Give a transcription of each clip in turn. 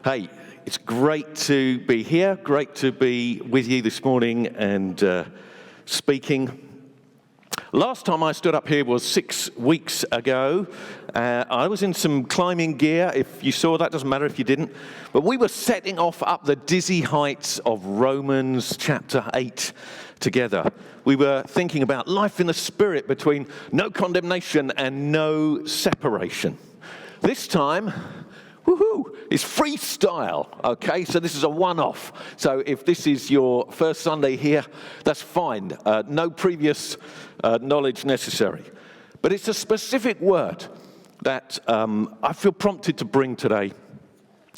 Hey, it's great to be here, great to be with you this morning and speaking. Last time I stood up here was 6 weeks ago. I was in some climbing gear. If you saw that, doesn't matter if you didn't. But we were setting off up the dizzy heights of Romans chapter 8 together. We were thinking about life in the Spirit between no condemnation and no separation. This time, it's freestyle, okay? So this is a one-off. So if this is your first Sunday here, that's fine. No previous knowledge necessary. But it's a specific word that I feel prompted to bring today.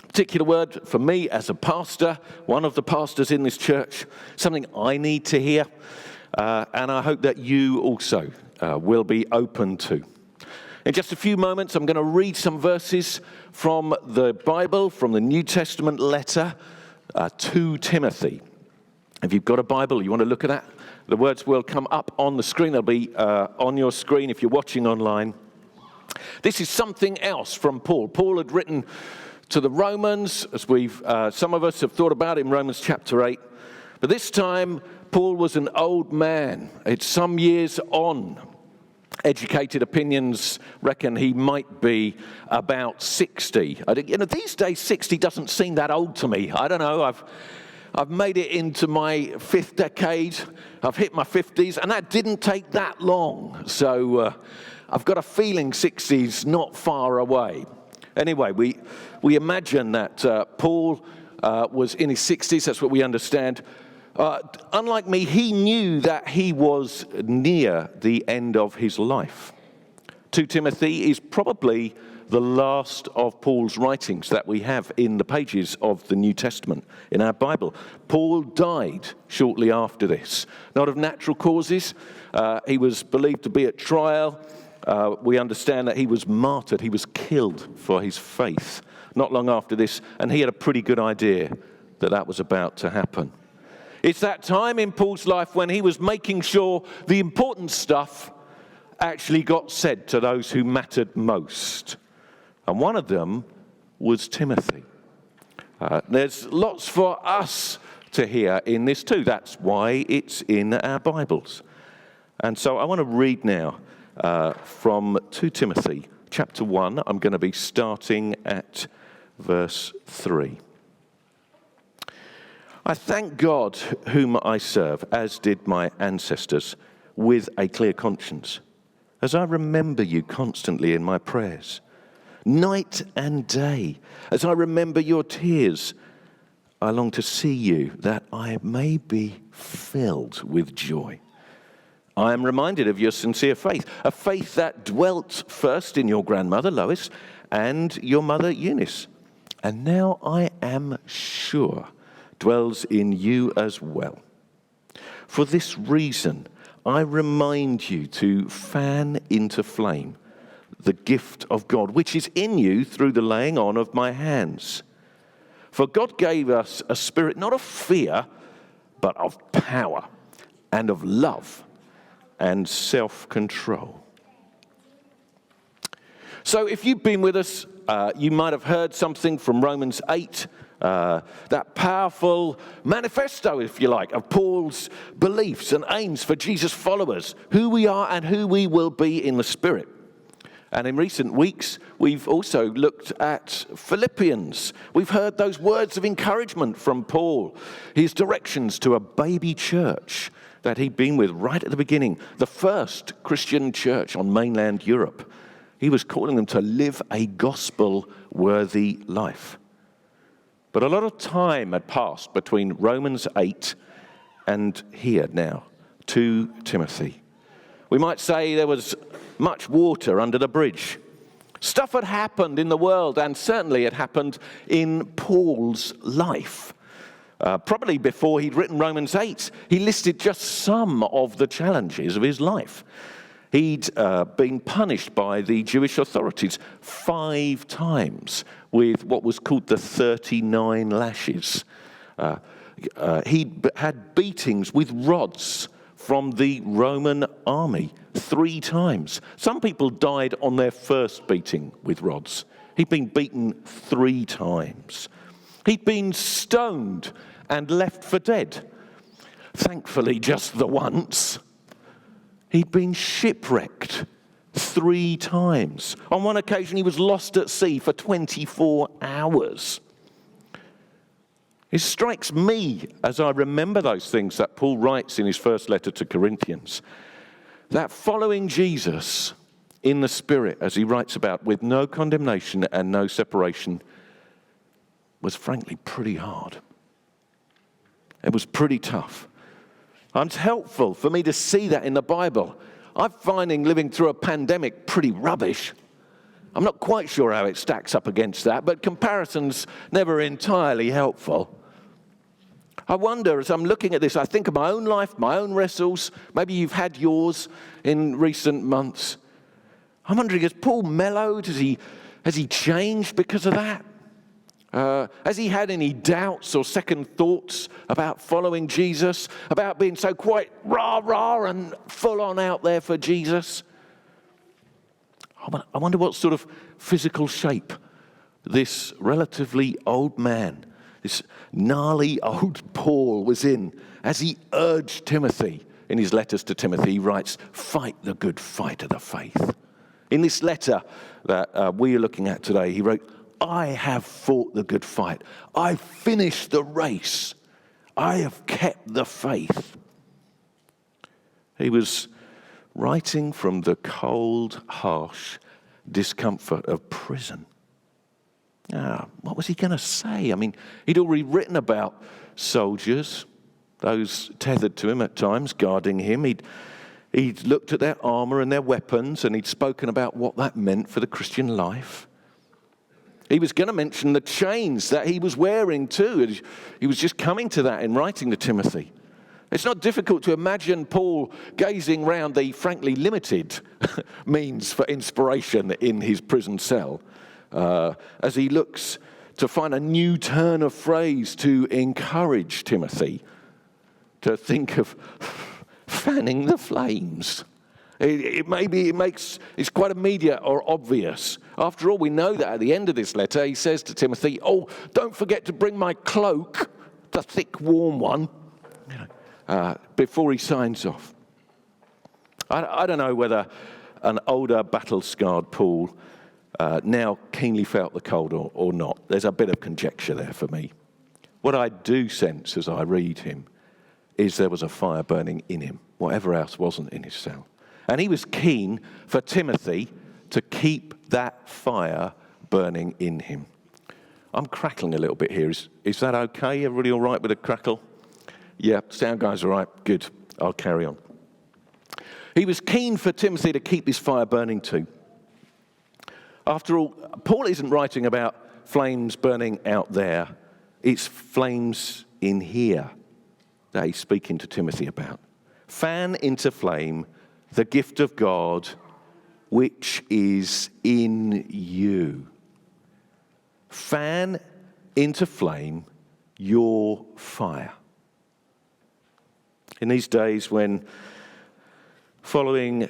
Particular word for me as a pastor, one of the pastors in this church, something I need to hear, and I hope that you also will be open to. In just a few moments, I'm going to read some verses from the Bible, from the New Testament letter to Timothy. If you've got a Bible, you want to look at that, the words will come up on the screen. They'll be on your screen if you're watching online. This is something else from Paul. Paul had written to the Romans, as some of us have thought about in Romans chapter 8. But this time, Paul was an old man. It's some years on. Educated opinions reckon he might be about 60. These days 60 doesn't seem that old to me. I don't know. I've made it into my fifth decade. I've hit my 50s, and that didn't take that long. So I've got a feeling 60's not far away. Anyway, we imagine that Paul was in his 60s. That's what we understand. Unlike me, he knew that he was near the end of his life. 2 Timothy is probably the last of Paul's writings that we have in the pages of the New Testament in our Bible. Paul died shortly after this, not of natural causes. He was believed to be at trial. We understand that he was martyred. He was killed for his faith not long after this, and he had a pretty good idea that that was about to happen. It's that time in Paul's life when he was making sure the important stuff actually got said to those who mattered most. And one of them was Timothy. There's lots for us to hear in this too. That's why it's in our Bibles. And so I want to read now from 2 Timothy chapter 1. I'm going to be starting at verse 3. I thank God whom I serve, as did my ancestors, with a clear conscience, as I remember you constantly in my prayers. Night and day, as I remember your tears, I long to see you, that I may be filled with joy. I am reminded of your sincere faith, a faith that dwelt first in your grandmother Lois and your mother Eunice, and now I am sure dwells in you as well. For this reason, I remind you to fan into flame the gift of God, which is in you through the laying on of my hands. For God gave us a spirit not of fear, but of power and of love and self-control. So if you've been with us, you might have heard something from Romans 8, that powerful manifesto, if you like, of Paul's beliefs and aims for Jesus' followers, who we are and who we will be in the Spirit. And in recent weeks, we've also looked at Philippians. We've heard those words of encouragement from Paul, his directions to a baby church that he'd been with right at the beginning, the first Christian church on mainland Europe. He was calling them to live a gospel-worthy life. But a lot of time had passed between Romans 8 and here now, 2 Timothy. We might say there was much water under the bridge. Stuff had happened in the world, and certainly it happened in Paul's life. Probably before he'd written Romans 8, he listed just some of the challenges of his life. He'd been punished by the Jewish authorities 5 times with what was called the 39 lashes. He'd had beatings with rods from the Roman army 3 times. Some people died on their first beating with rods. He'd been beaten 3 times. He'd been stoned and left for dead. Thankfully, just the once. He'd been shipwrecked 3 times. On one occasion, he was lost at sea for 24 hours. It strikes me, as I remember those things that Paul writes in his first letter to Corinthians, that following Jesus in the Spirit, as he writes about, with no condemnation and no separation, was frankly pretty hard. It was pretty tough. And it's helpful for me to see that in the Bible. I'm finding living through a pandemic pretty rubbish. I'm not quite sure how it stacks up against that, but comparison's never entirely helpful. I wonder, as I'm looking at this, I think of my own life, my own wrestles. Maybe you've had yours in recent months. I'm wondering, has Paul mellowed? Has he changed because of that? Has he had any doubts or second thoughts about following Jesus, about being so quite rah-rah and full on out there for Jesus? I wonder what sort of physical shape this relatively old man, this gnarly old Paul, was in as he urged Timothy. In his letters to Timothy, he writes, "Fight the good fight of the faith." In this letter that we are looking at today, he wrote, "I have fought the good fight. I've finished the race. I have kept the faith." He was writing from the cold, harsh discomfort of prison. What was he going to say? I mean, he'd already written about soldiers, those tethered to him at times, guarding him. He'd looked at their armor and their weapons, and he'd spoken about what that meant for the Christian life. He was going to mention the chains that he was wearing too. He was just coming to that in writing to Timothy. It's not difficult to imagine Paul gazing round the frankly limited means for inspiration in his prison cell as he looks to find a new turn of phrase to encourage Timothy to think of fanning the flames. It's quite immediate or obvious. After all, we know that at the end of this letter, he says to Timothy, "Oh, don't forget to bring my cloak, the thick, warm one," before he signs off. I don't know whether an older, battle-scarred Paul now keenly felt the cold or not. There's a bit of conjecture there for me. What I do sense as I read him is there was a fire burning in him, whatever else wasn't in his cell. And he was keen for Timothy to keep that fire burning in him. I'm crackling a little bit here. Is that okay? Everybody all right with a crackle? Yeah, sound guys all right? Good. I'll carry on. He was keen for Timothy to keep his fire burning too. After all, Paul isn't writing about flames burning out there. It's flames in here that he's speaking to Timothy about. Fan into flame the gift of God which is in you. Fan into flame your fire. In these days when following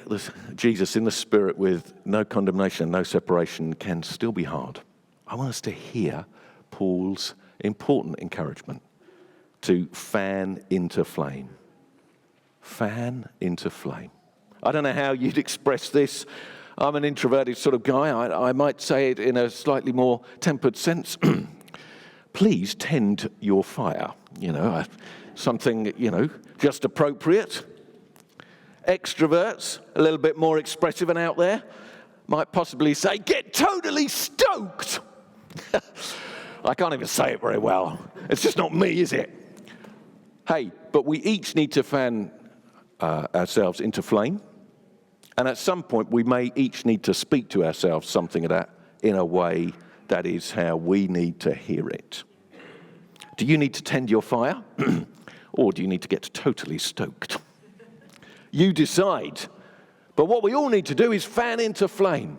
Jesus in the Spirit with no condemnation, no separation can still be hard, I want us to hear Paul's important encouragement to fan into flame. Fan into flame. I don't know how you'd express this. I'm an introverted sort of guy. I might say it in a slightly more tempered sense. Please tend your fire. Something, just appropriate. Extroverts, a little bit more expressive and out there, might possibly say, get totally stoked. I can't even say it very well. It's just not me, is it? Hey, but we each need to fan ourselves into flame. And at some point, we may each need to speak to ourselves something of that in a way that is how we need to hear it. Do you need to tend your fire? Or do you need to get totally stoked? You decide. But what we all need to do is fan into flame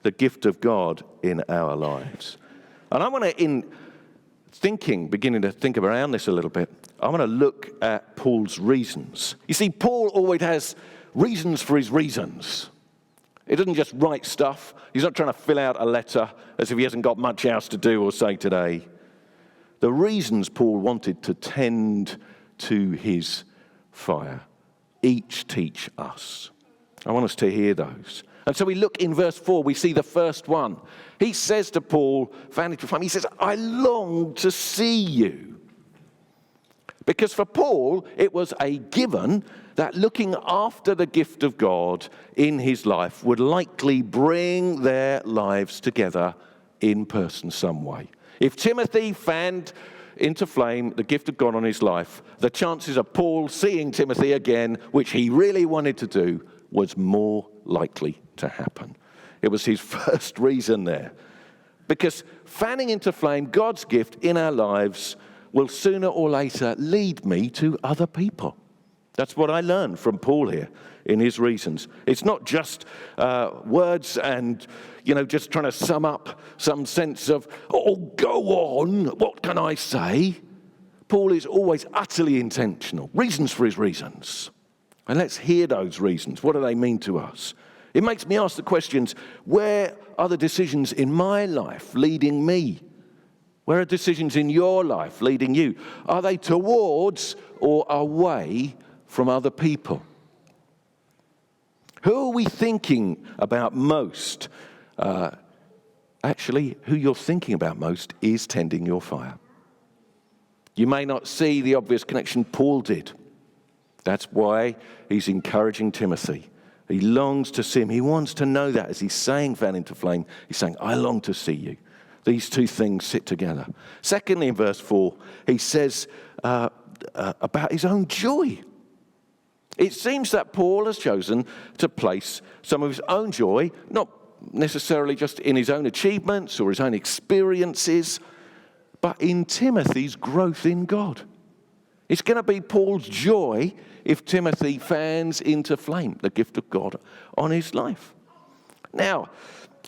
the gift of God in our lives. And I want to, beginning to think around this a little bit, I want to look at Paul's reasons. You see, Paul always has reasons for his reasons. He doesn't just write stuff. He's not trying to fill out a letter as if he hasn't got much else to do or say today. the reasons Paul wanted to tend to his fire each teach us. I want us to hear those. And so we look in verse 4, we see the first one. He says to Paul, fan into flame, he says, I long to see you. Because for Paul, it was a given that looking after the gift of God in his life would likely bring their lives together in person some way. If Timothy fanned into flame the gift of God on his life, the chances of Paul seeing Timothy again, which he really wanted to do, was more likely to happen. It was his first reason there. Because fanning into flame God's gift in our lives will sooner or later lead me to other people. That's what I learned from Paul here in his reasons. It's not just words and, just trying to sum up some sense of, oh, go on, what can I say? Paul is always utterly intentional. Reasons for his reasons. And let's hear those reasons. What do they mean to us? It makes me ask the questions, where are the decisions in my life leading me? Where are decisions in your life leading you? Are they towards or away from other people? Who are we thinking about most? Actually, who you're thinking about most is tending your fire. You may not see the obvious connection Paul did. That's why he's encouraging Timothy. He longs to see him. He wants to know that as he's saying fan into flame. He's saying, I long to see you. These two things sit together. Secondly, in verse 4, he says about his own joy. It seems that Paul has chosen to place some of his own joy, not necessarily just in his own achievements or his own experiences, but in Timothy's growth in God. It's going to be Paul's joy if Timothy fans into flame the gift of God on his life. Now,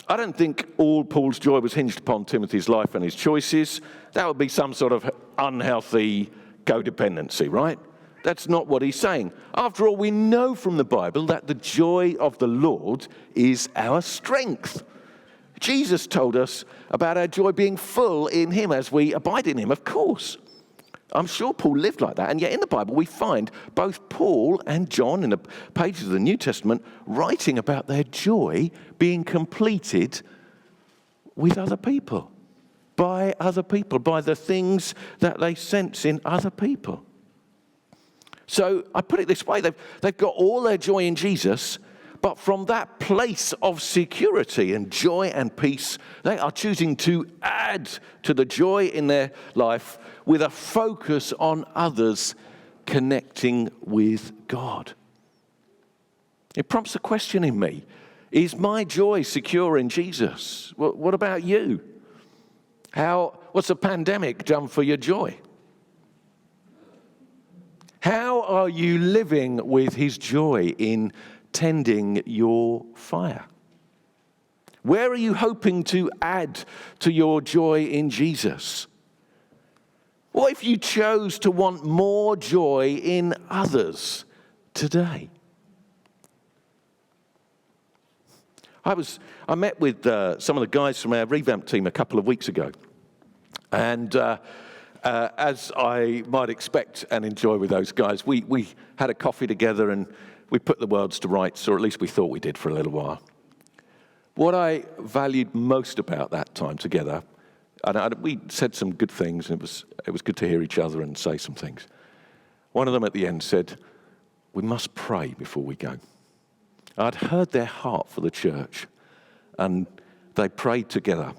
I don't think all Paul's joy was hinged upon Timothy's life and his choices. That would be some sort of unhealthy codependency, right? That's not what he's saying. After all, we know from the Bible that the joy of the Lord is our strength. Jesus told us about our joy being full in him as we abide in him, of course. I'm sure Paul lived like that, and yet in the Bible we find both Paul and John in the pages of the New Testament writing about their joy being completed with other people, by the things that they sense in other people. So I put it this way, they've got all their joy in Jesus, but from that place of security and joy and peace, they are choosing to add to the joy in their life with a focus on others connecting with God. It prompts a question in me. Is my joy secure in Jesus? What about you? What's the pandemic done for your joy? How are you living with his joy in tending your fire? Where are you hoping to add to your joy in Jesus? What if you chose to want more joy in others today? I met with some of the guys from our revamp team a couple of weeks ago. And as I might expect and enjoy with those guys, we had a coffee together and we put the worlds to rights, or at least we thought we did for a little while. What I valued most about that time together, and we said some good things, and it was good to hear each other and say some things. One of them at the end said, we must pray before we go. I'd heard their heart for the church, and they prayed together.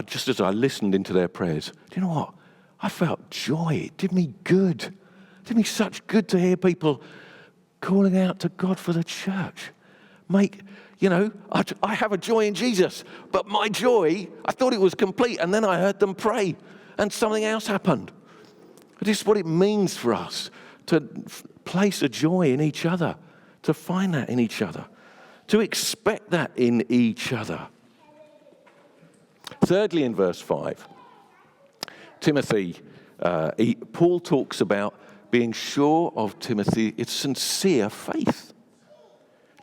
Just as I listened into their prayers, do you know what? I felt joy. It did me good. It did me such good to hear people calling out to God for the church. I have a joy in Jesus, but my joy, I thought it was complete, and then I heard them pray, and something else happened. This is what it means for us to place a joy in each other, to find that in each other, to expect that in each other. Thirdly, in verse 5, Paul talks about being sure of Timothy's sincere faith.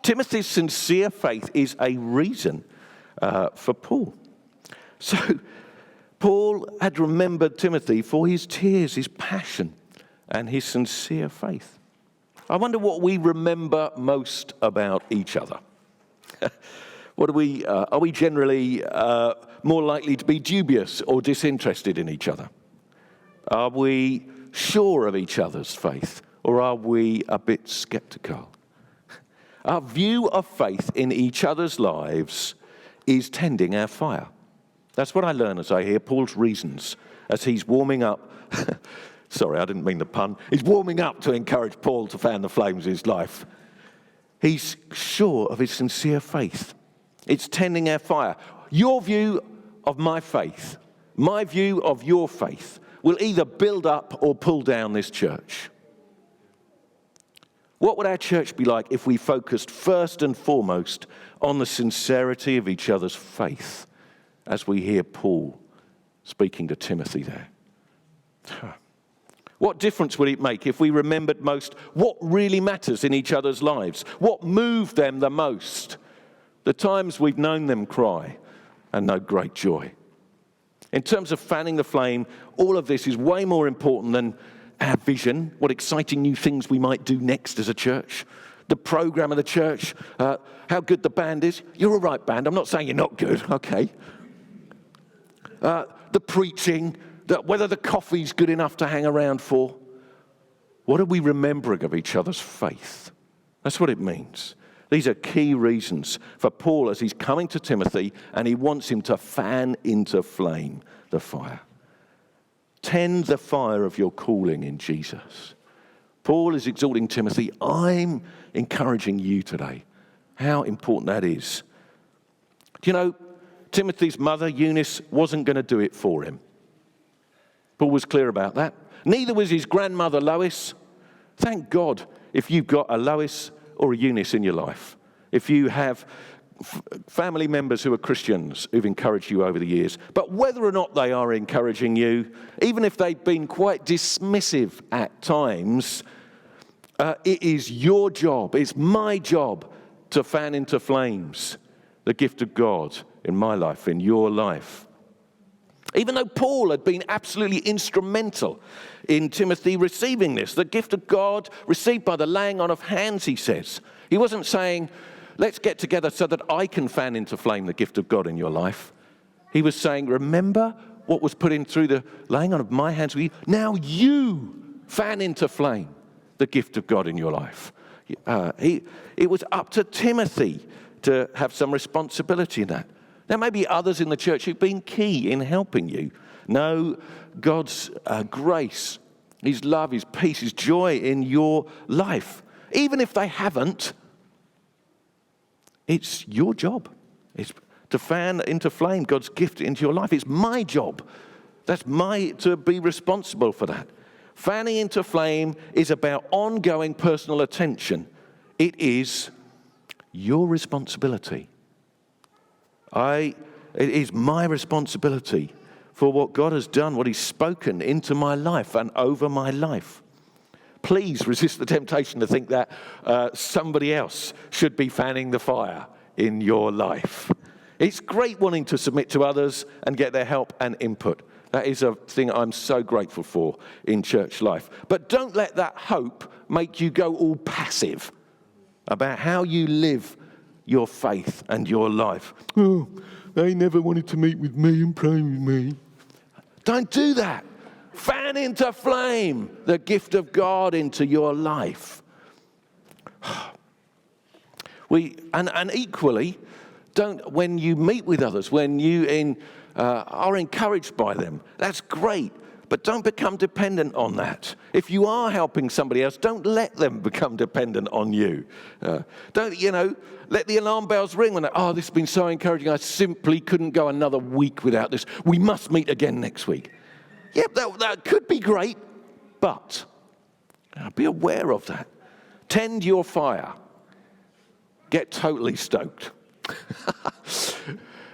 Timothy's sincere faith is a reason for Paul. So Paul had remembered Timothy for his tears, his passion, and his sincere faith. I wonder what we remember most about each other. Are we generally more likely to be dubious or disinterested in each other? Are we sure of each other's faith, or are we a bit skeptical? Our view of faith in each other's lives is tending our fire. That's what I learn as I hear Paul's reasons as he's warming up. Sorry, I didn't mean the pun. He's warming up to encourage Paul to fan the flames of his life. He's sure of his sincere faith. It's tending our fire. Your view of my faith, my view of your faith, will either build up or pull down this church. What would our church be like if we focused first and foremost on the sincerity of each other's faith, as we hear Paul speaking to Timothy there? What difference would it make if we remembered most what really matters in each other's lives? What moved them the most? The times we've known them cry and know great joy. In terms of fanning the flame, all of this is way more important than our vision, what exciting new things we might do next as a church, the program of the church, how good the band is. You're all right, band. I'm not saying you're not good, okay. The preaching, whether the coffee's good enough to hang around for. What are we remembering of each other's faith? That's what it means. These are key reasons for Paul as he's coming to Timothy and he wants him to fan into flame the fire. Tend the fire of your calling in Jesus. Paul is exhorting Timothy. I'm encouraging you today. How important that is. Do you know, Timothy's mother, Eunice, wasn't going to do it for him. Paul was clear about that. Neither was his grandmother, Lois. Thank God if you've got a Lois or a Eunice in your life. If you have family members who are Christians who've encouraged you over the years. But whether or not they are encouraging you, even if they've been quite dismissive at times, it is your job, it's my job to fan into flames the gift of God in my life, in your life. Even though Paul had been absolutely instrumental in Timothy receiving this, the gift of God received by the laying on of hands, he says. He wasn't saying, let's get together so that I can fan into flame the gift of God in your life. He was saying, remember what was put in through the laying on of my hands with you? Now you fan into flame the gift of God in your life. It was up to Timothy to have some responsibility in that. There may be others in the church who've been key in helping you know God's grace, His love, His peace, His joy in your life. Even if they haven't, it's your job. It's to fan into flame God's gift into your life. It's my job. That's to be responsible for that. Fanning into flame is about ongoing personal attention. It is your responsibility. It is my responsibility for what God has done, what He's spoken into my life and over my life. Please resist the temptation to think that somebody else should be fanning the fire in your life. It's great wanting to submit to others and get their help and input. That is a thing I'm so grateful for in church life. But don't let that hope make you go all passive about how you live your faith and your life. Oh, they never wanted to meet with me and pray with me. Don't do that. Fan into flame the gift of God into your life. And equally, when you meet with others, when you are encouraged by them, that's great. But don't become dependent on that. If you are helping somebody else, don't let them become dependent on you. Don't, let the alarm bells ring when this has been so encouraging. I simply couldn't go another week without this. We must meet again next week. Yep, that could be great, but be aware of that. Tend your fire. Get totally stoked.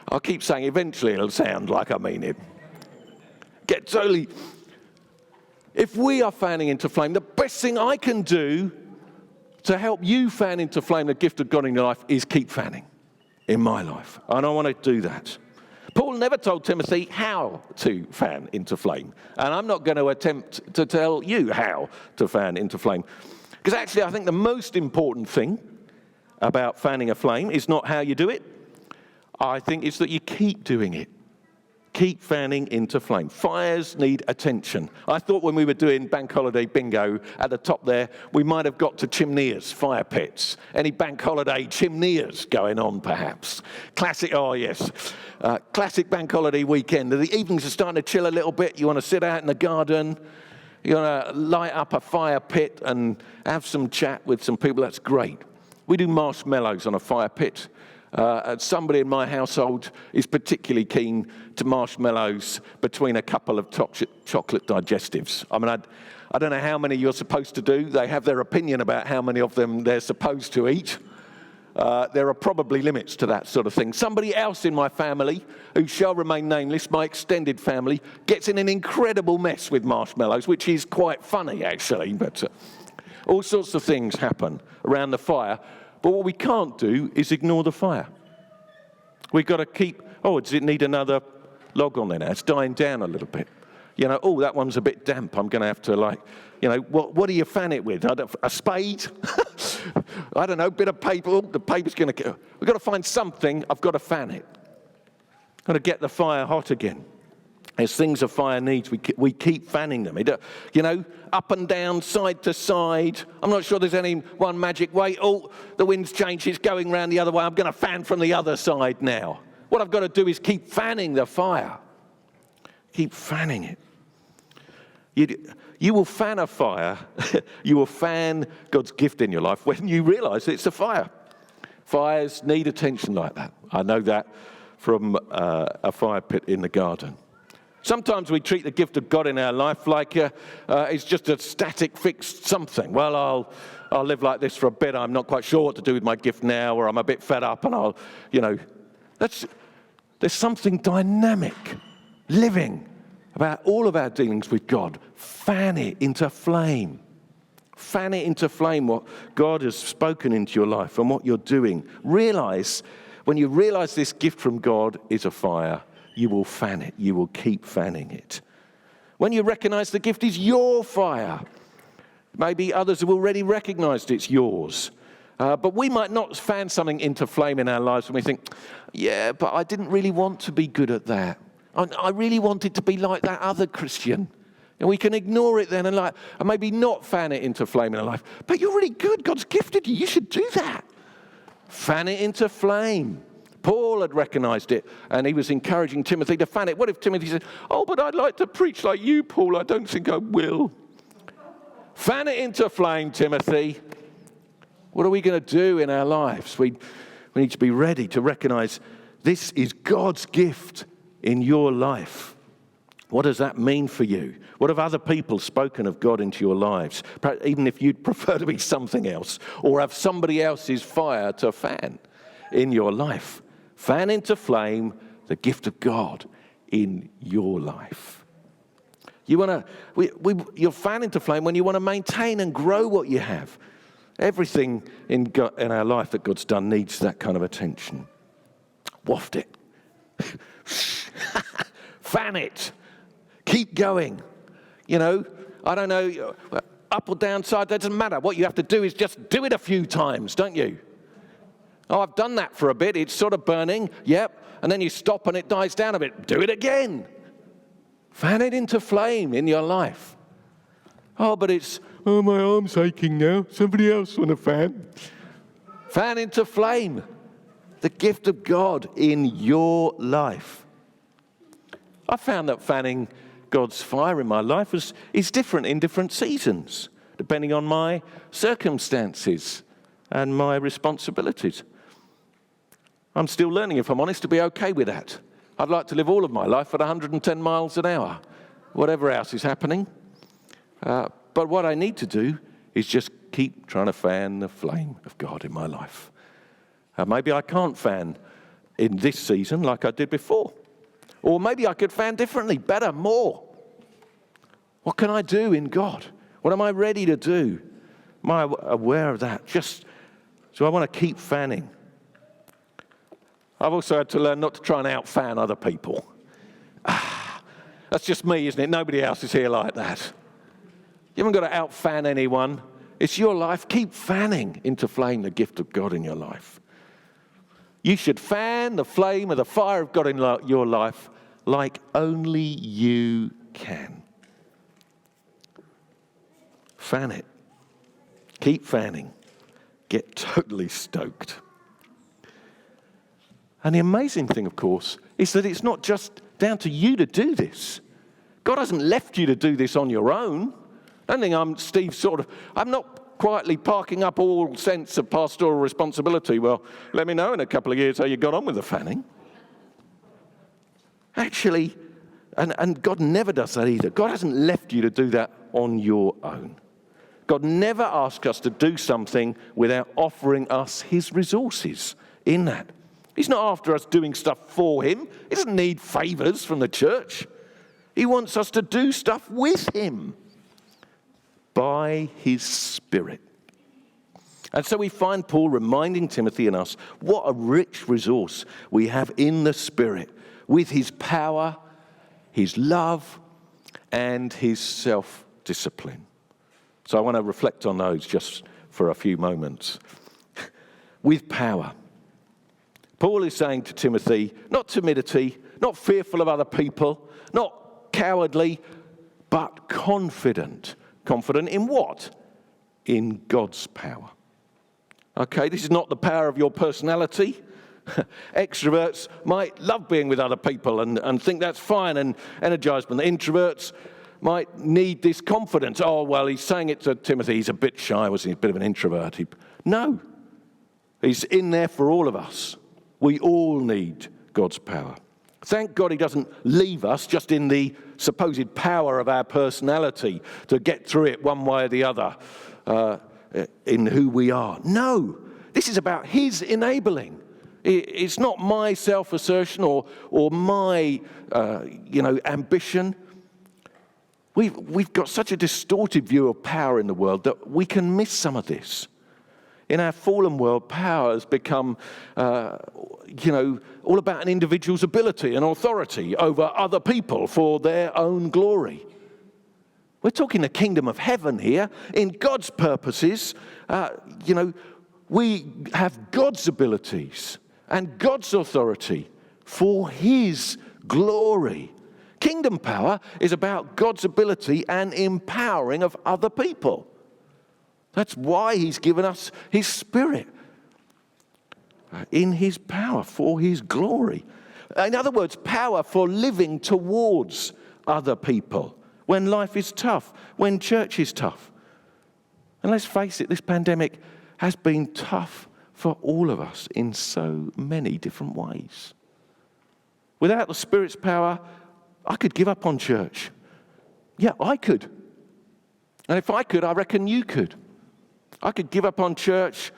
I'll keep saying eventually it'll sound like I mean it. Get totally. If we are fanning into flame, the best thing I can do to help you fan into flame the gift of God in your life is keep fanning in my life. And I want to do that. Paul never told Timothy how to fan into flame. And I'm not going to attempt to tell you how to fan into flame. Because actually, I think the most important thing about fanning a flame is not how you do it. I think it's that you keep doing it. Keep fanning into flame. Fires need attention. I thought when we were doing bank holiday bingo at the top there, we might have got to chimneys, fire pits. Any bank holiday chimneys going on, perhaps? Classic, oh yes, classic bank holiday weekend. The evenings are starting to chill a little bit. You want to sit out in the garden. You want to light up a fire pit and have some chat with some people. That's great. We do marshmallows on a fire pit. Somebody in my household is particularly keen to marshmallows between a couple of chocolate digestives. I mean, I don't know how many you're supposed to do. They have their opinion about how many of them they're supposed to eat. There are probably limits to that sort of thing. Somebody else in my family, who shall remain nameless, my extended family, gets in an incredible mess with marshmallows, which is quite funny, actually. But all sorts of things happen around the fire. But what we can't do is ignore the fire. We've got to keep, oh, does it need another log on there now? It's dying down a little bit. You know, oh, that one's a bit damp. I'm going to have to, like, you know, what do you fan it with? A spade? I don't know, a bit of paper. Oh, the paper's going to, we've got to find something. I've got to fan it. Got to get the fire hot again. There's things a fire needs, we keep fanning them. You know, up and down, side to side. I'm not sure there's any one magic way. Oh, the wind's changed, it's going round the other way. I'm going to fan from the other side now. What I've got to do is keep fanning the fire. Keep fanning it. You will fan a fire, you will fan God's gift in your life when you realise it's a fire. Fires need attention like that. I know that from a fire pit in the garden. Sometimes we treat the gift of God in our life like it's just a static, fixed something. Well, I'll live like this for a bit. I'm not quite sure what to do with my gift now, or I'm a bit fed up, and I'll, you know. There's something dynamic, living about all of our dealings with God. Fan it into flame. Fan it into flame what God has spoken into your life and what you're doing. When you realize this gift from God is a fire, you will fan it. You will keep fanning it. When you recognize the gift is your fire, maybe others have already recognized it's yours. But we might not fan something into flame in our lives when we think, yeah, but I didn't really want to be good at that. I really wanted to be like that other Christian. And we can ignore it then and maybe not fan it into flame in our life. But you're really good. God's gifted you. You should do that. Fan it into flame. Paul had recognized it, and he was encouraging Timothy to fan it. What if Timothy said, oh, but I'd like to preach like you, Paul. I don't think I will. Fan it into flame, Timothy. What are we going to do in our lives? We need to be ready to recognize this is God's gift in your life. What does that mean for you? What have other people spoken of God into your lives? Perhaps even if you'd prefer to be something else or have somebody else's fire to fan in your life. Fan into flame the gift of God in your life. You'll fan into flame when you want to maintain and grow what you have. Everything in our life that God's done needs that kind of attention. Waft it. Fan it. Keep going. You know, I don't know, up or down side, that doesn't matter. What you have to do is just do it a few times, don't you? Oh, I've done that for a bit. It's sort of burning. Yep. And then you stop and it dies down a bit. Do it again. Fan it into flame in your life. Oh, but my arm's aching now. Somebody else want a fan? Fan into flame the gift of God in your life. I found that fanning God's fire in my life is different in different seasons, depending on my circumstances and my responsibilities. I'm still learning, if I'm honest, to be okay with that. I'd like to live all of my life at 110 miles an hour, whatever else is happening. But what I need to do is just keep trying to fan the flame of God in my life. Maybe I can't fan in this season like I did before. Or maybe I could fan differently, better, more. What can I do in God? What am I ready to do? Am I aware of that? So I want to keep fanning. I've also had to learn not to try and out-fan other people. That's just me, isn't it? Nobody else is here like that. You haven't got to out-fan anyone. It's your life. Keep fanning into flame the gift of God in your life. You should fan the flame of the fire of God in your life like only you can. Fan it. Keep fanning. Get totally stoked. And the amazing thing, of course, is that it's not just down to you to do this. God hasn't left you to do this on your own. I don't think I'm not quietly parking up all sense of pastoral responsibility. Well, let me know in a couple of years how you got on with the fanning. Actually, and God never does that either. God hasn't left you to do that on your own. God never asks us to do something without offering us his resources in that. He's not after us doing stuff for him. He doesn't need favors from the church. He wants us to do stuff with him by his Spirit. And so we find Paul reminding Timothy and us what a rich resource we have in the Spirit with his power, his love, and his self-discipline. So I want to reflect on those just for a few moments. With power. Paul is saying to Timothy, not timidity, not fearful of other people, not cowardly, but confident. Confident in what? In God's power. Okay, this is not the power of your personality. Extroverts might love being with other people and think that's fine and energized, but the introverts might need this confidence. Oh, well, he's saying it to Timothy. He's a bit shy, wasn't he? A bit of an introvert. No, he's in there for all of us. We all need God's power. Thank God he doesn't leave us just in the supposed power of our personality to get through it one way or the other in who we are. No, this is about his enabling. It's not my self-assertion or my ambition. We've got such a distorted view of power in the world that we can miss some of this. In our fallen world, power has become, all about an individual's ability and authority over other people for their own glory. We're talking the kingdom of heaven here. In God's purposes, we have God's abilities and God's authority for his glory. Kingdom power is about God's ability and empowering of other people. That's why he's given us his Spirit in his power for his glory. In other words, power for living towards other people when life is tough, when church is tough. And let's face it, this pandemic has been tough for all of us in so many different ways. Without the Spirit's power, I could give up on church. Yeah, I could. And if I could, I reckon you could. I could give up on church.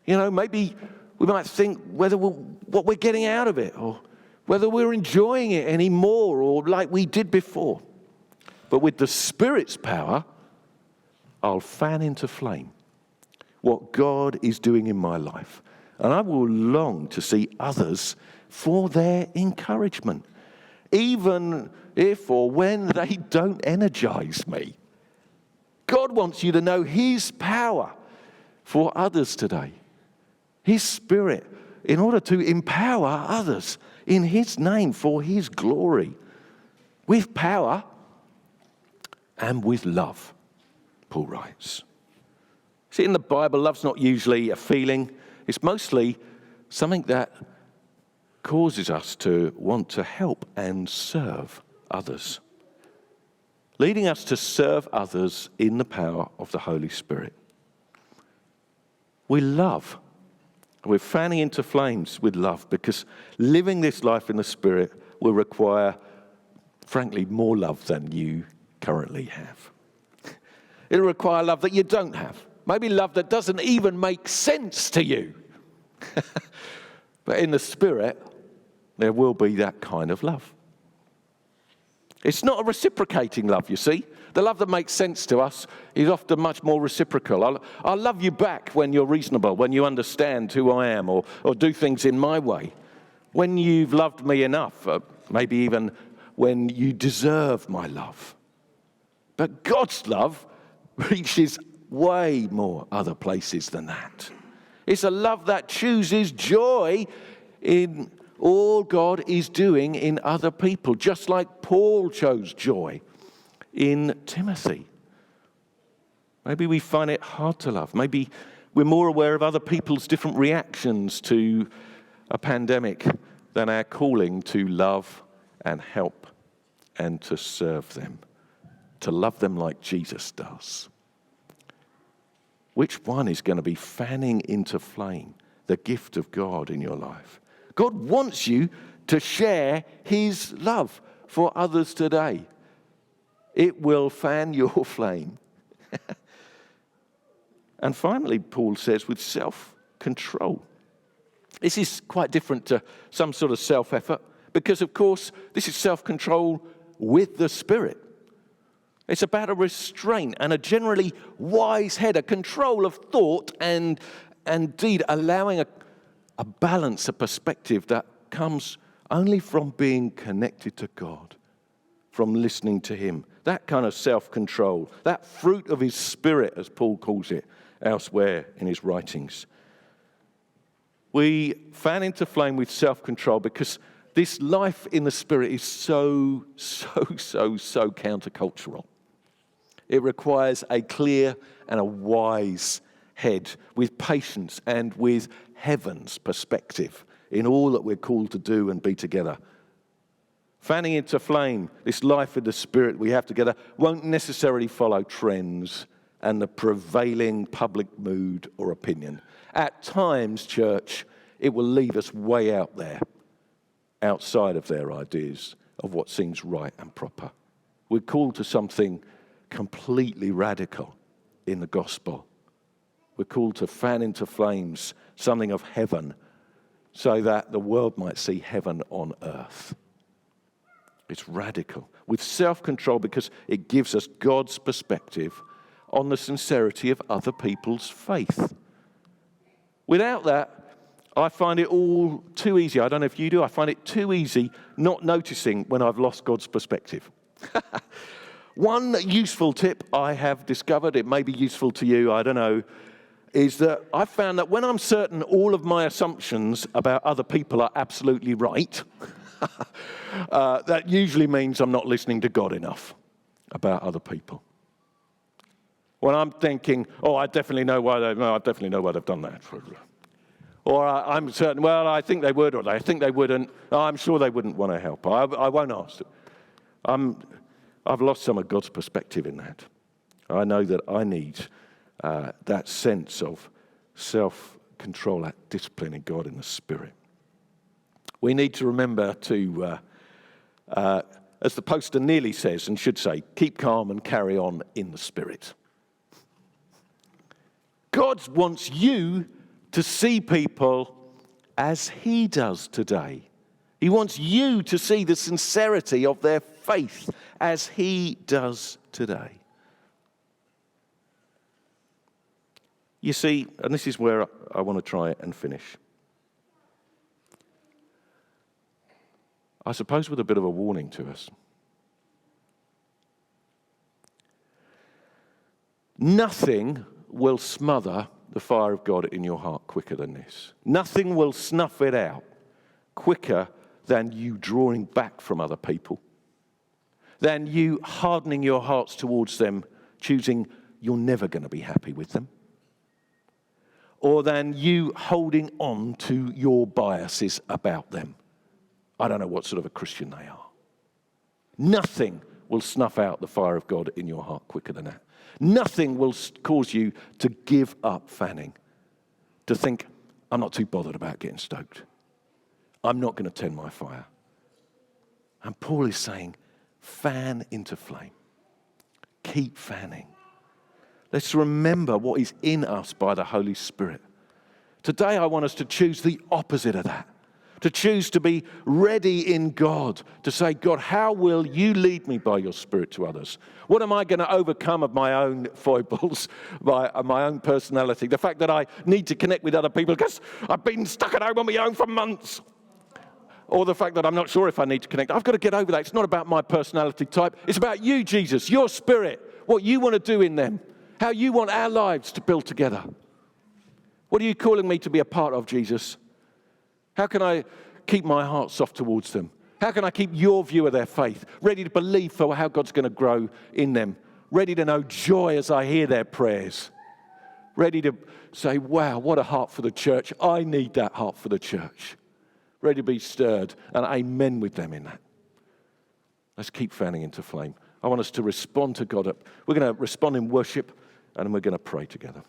Maybe we might think what we're getting out of it, or whether we're enjoying it anymore, or like we did before. But with the Spirit's power, I'll fan into flame what God is doing in my life. And I will long to see others for their encouragement, even if or when they don't energize me. God wants you to know his power for others today. His Spirit, in order to empower others in his name for his glory. With power and with love, Paul writes. See, in the Bible, love's not usually a feeling. It's mostly something that causes us to want to help and serve others, leading us to serve others in the power of the Holy Spirit. We love. We're fanning into flames with love because living this life in the Spirit will require, frankly, more love than you currently have. It'll require love that you don't have. Maybe love that doesn't even make sense to you. But in the Spirit, there will be that kind of love. It's not a reciprocating love, you see. The love that makes sense to us is often much more reciprocal. I'll love you back when you're reasonable, when you understand who I am or do things in my way. when you've loved me enough, maybe even when you deserve my love. But God's love reaches way more other places than that. It's a love that chooses joy in all God is doing in other people, just like Paul chose joy in Timothy. Maybe we find it hard to love. Maybe we're more aware of other people's different reactions to a pandemic than our calling to love and help and to serve them, to love them like Jesus does. Which one is going to be fanning into flame the gift of God in your life? God wants you to share his love for others today. It will fan your flame. And finally, Paul says, with self-control. This is quite different to some sort of self-effort because, of course, this is self-control with the Spirit. It's about a restraint and a generally wise head, a control of thought and deed, allowing a balance, a perspective that comes only from being connected to God, from listening to him. That kind of self-control, that fruit of his Spirit, as Paul calls it elsewhere in his writings. We fan into flame with self-control because this life in the Spirit is so countercultural. It requires a clear and a wise head with patience and with heaven's perspective in all that we're called to do and be together. Fanning into flame, this life in the Spirit we have together, won't necessarily follow trends and the prevailing public mood or opinion. At times, church, it will leave us way out there, outside of their ideas of what seems right and proper. We're called to something completely radical in the gospel. We're called to fan into flames something of heaven so that the world might see heaven on earth. It's radical. With self-control because it gives us God's perspective on the sincerity of other people's faith. Without that, I find it all too easy. I don't know if you do. I find it too easy not noticing when I've lost God's perspective. One useful tip I have discovered, it may be useful to you, I don't know, is that I've found that when I'm certain all of my assumptions about other people are absolutely right, that usually means I'm not listening to God enough about other people. When I'm thinking, I definitely know why they've done that. Or I'm certain, I think they would, or I think they wouldn't. I'm sure they wouldn't want to help. I won't ask. I've lost some of God's perspective in that. I know that I need that sense of self-control, that discipline in God in the Spirit. We need to remember to, as the poster nearly says and should say, keep calm and carry on in the Spirit. God wants you to see people as he does today. He wants you to see the sincerity of their faith as he does today. You see, and this is where I want to try and finish. I suppose with a bit of a warning to us. Nothing will smother the fire of God in your heart quicker than this. Nothing will snuff it out quicker than you drawing back from other people, than you hardening your hearts towards them, choosing you're never going to be happy with them, or than you holding on to your biases about them. I don't know what sort of a Christian they are. Nothing will snuff out the fire of God in your heart quicker than that. Nothing will cause you to give up fanning, to think, I'm not too bothered about getting stoked. I'm not going to tend my fire. And Paul is saying, fan into flame. Keep fanning. Let's remember what is in us by the Holy Spirit. Today I want us to choose the opposite of that. To choose to be ready in God, to say, God, how will you lead me by your Spirit to others? What am I going to overcome of my own foibles, my own personality? The fact that I need to connect with other people because I've been stuck at home on my own for months. or the fact that I'm not sure if I need to connect. I've got to get over that. It's not about my personality type. It's about you, Jesus, your Spirit, what you want to do in them, how you want our lives to build together. What are you calling me to be a part of, Jesus? How can I keep my heart soft towards them? How can I keep your view of their faith, ready to believe for how God's going to grow in them, ready to know joy as I hear their prayers, ready to say, wow, what a heart for the church. I need that heart for the church. Ready to be stirred and amen with them in that. Let's keep fanning into flame. I want us to respond to God. We're going to respond in worship and we're going to pray together.